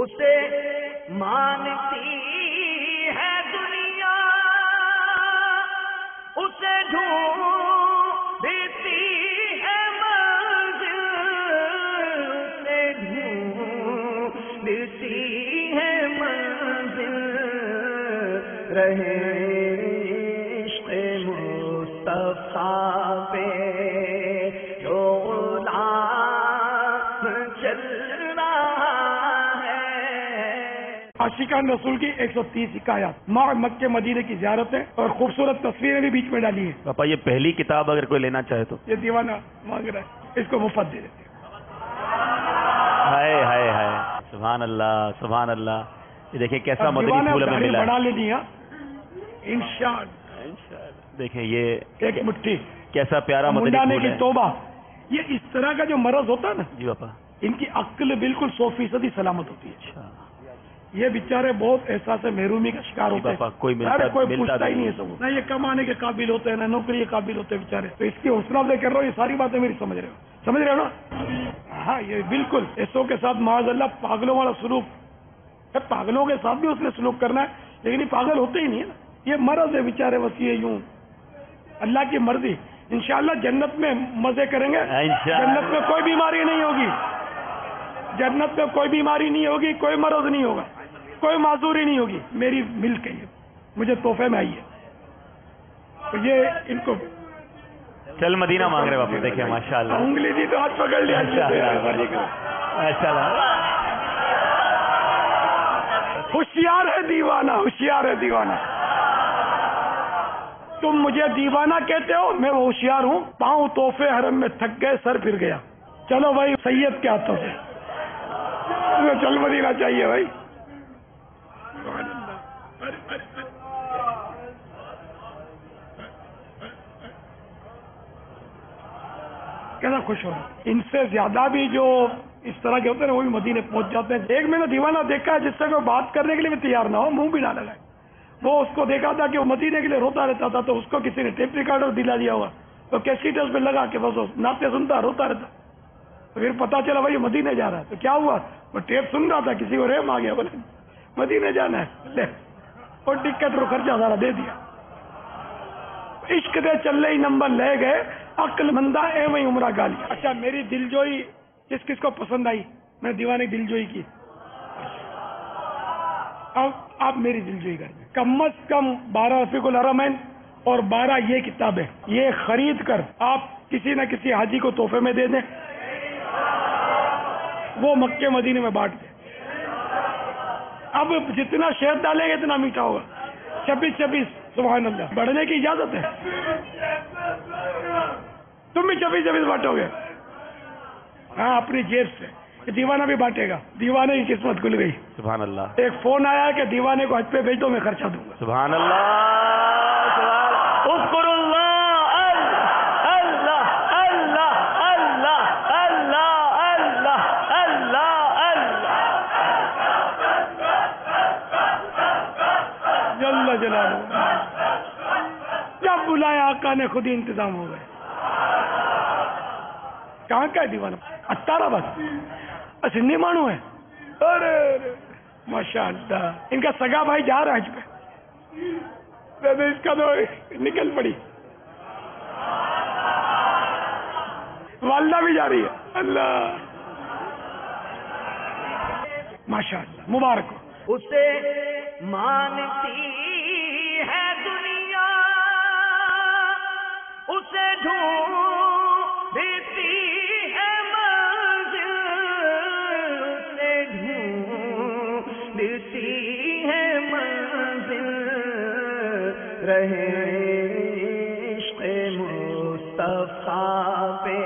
اسے مانتی ہے دنیا، اسے ڈھونڈتی ہے منزل، اسے ڈھونڈتی ہے منزل، رہے عشق مصطفیٰ پہ جو غلام چل رہا ہے۔ عاشقان رسول کی 130 حکایات، ماہ مکہ مدینے کی زیارتیں اور خوبصورت تصویریں بھی بیچ میں ڈالی ہیں۔ پاپا یہ پہلی کتاب اگر کوئی لینا چاہے تو یہ دیوانہ مانگ رہا ہے، اس کو مفت دے دیتے ہیں۔ ہائے ہائے ہائے، سبحان اللہ سبحان اللہ۔ یہ دیکھیں کیسا مدنی پھول ہمیں ملا بڑھا ہے۔ لینی ہے انشاءاللہ۔ دیکھیں یہ ایک مٹھی کیسا پیارا مدنی منڈانے پھول کی ہے۔ توبہ، یہ اس طرح کا جو مرض ہوتا ہے نا، جی پاپا، ان کی عقل بالکل 100% سلامت ہوتی ہے۔ اچھا یہ بیچارے بہت احساس محرومی کا شکار ہوتے ہیں، پاپا، کوئی ملتا کوئی ملتا پوچھتا ہی بھی نہیں ہے سب، نہ یہ کمانے کے قابل ہوتے ہیں، نہ نوکری کے قابل ہوتے ہیں بیچارے۔ تو اس کی حوصلہ افزائی کر رہا ہوں، یہ ساری باتیں میری سمجھ رہے ہو نا؟ ہاں، یہ بالکل ایسوں کے ساتھ معاذ اللہ پاگلوں والا سلوک، پاگلوں کے ساتھ بھی اس نے سلوک کرنا ہے، لیکن یہ پاگل ہوتے ہی نہیں ہے نا، یہ مرض ہے بیچارے وسیع یوں۔ اللہ کی مرضی، انشاءاللہ جنت میں مزے کریں گے، جنت میں کوئی بیماری نہیں ہوگی، جنت میں کوئی بیماری نہیں ہوگی، کوئی مرض نہیں ہوگا، کوئی معذوری نہیں ہوگی، میری ملک ہے یہ، مجھے تحفے میں آئی ہے۔ تو یہ ان کو چل مدینہ مانگ رہے پاپا، دیکھیں ماشاءاللہ انگلی دی تو ہاتھ پکڑ لیا۔ ماشاءاللہ۔ ہوشیار ہے دیوانہ، ہوشیار ہے دیوانہ۔ تم مجھے دیوانہ کہتے ہو، میں ہوشیار ہوں، پاؤں تحفے حرم میں تھک گئے، سر پھر گیا۔ چلو بھائی سید کے ہاتھوں سے چل مدینہ چاہیے بھائی۔ کیسا خوش ہو رہا، ان سے زیادہ بھی جو اس طرح کے ہوتے ہیں وہ بھی مدینے پہنچ جاتے ہیں۔ ایک میں نے دیوانہ دیکھا ہے جس سے کوئی بات کرنے کے لیے بھی تیار نہ ہو، منہ بھی نہ لگائے۔ وہ اس کو دیکھا تھا کہ وہ مدینے کے لیے روتا رہتا تھا، تو اس کو کسی نے ٹیپ ریکارڈر دلا دیا ہوگا، تو کیسیٹ اس پہ لگا کے بس ناطے سنتا روتا رہتا۔ تو پھر پتا چلا بھائی مدینے جا رہا ہے، تو کیا ہوا، وہ ٹیپ سن رہا تھا، کسی کو ریم آ گیا، بولے مدینے جانا ہے، لے اور ٹکٹ رو خرچہ سارا دے دیا۔ عشق دے چلے ہی نمبر لے گئے، عقل مندہ اے وہی عمرہ گالی۔ اچھا، میری دل جوئی کس کس کو پسند آئی؟ میں دیوانے دل جوئی کی، اب آپ میری دل جوئی کریں۔ کم از کم 12 رفیق الحرمین اور 12 یہ کتابیں، یہ خرید کر آپ کسی نہ کسی حاجی کو تحفے میں دے دیں، وہ مکے مدینے میں بانٹ دیں۔ اب جتنا شہد ڈالیں گے اتنا میٹھا ہوگا۔ 26 سبحان اللہ، بڑھنے کی اجازت ہے۔ تم بھی 26 بانٹو گے؟ ہاں، اپنی جیب سے۔ دیوانہ بھی بانٹے گا، دیوانے کی قسمت کھل گئی۔ سبحان اللہ، ایک فون آیا کہ دیوانے کو حج پہ بھیج دو، میں خرچہ دوں گا۔ سبحان اللہ، اذکر اللہ، اللہ اللہ اللہ اللہ اللہ اللہ اللہ، جل جلالہ، جب بلایا آقا نے خود ہی انتظام ہو گئے۔ کہاں کا ہے دیوانہ؟ 18 بس سندھی مانو ہے۔ ارے ماشاء اللہ، ان کا سگا بھائی جا رہا ہے حج پہ، اس کا تو نکل پڑی، والدہ بھی جا رہی ہے۔ اللہ ماشاء اللہ، مبارک ہو۔ اسے مانتی ہے دنیا، اسے ڈھونڈتی ہے منزل، اسے ڈھونڈتی ہے منزل، رہے عشق مصطفیٰ پہ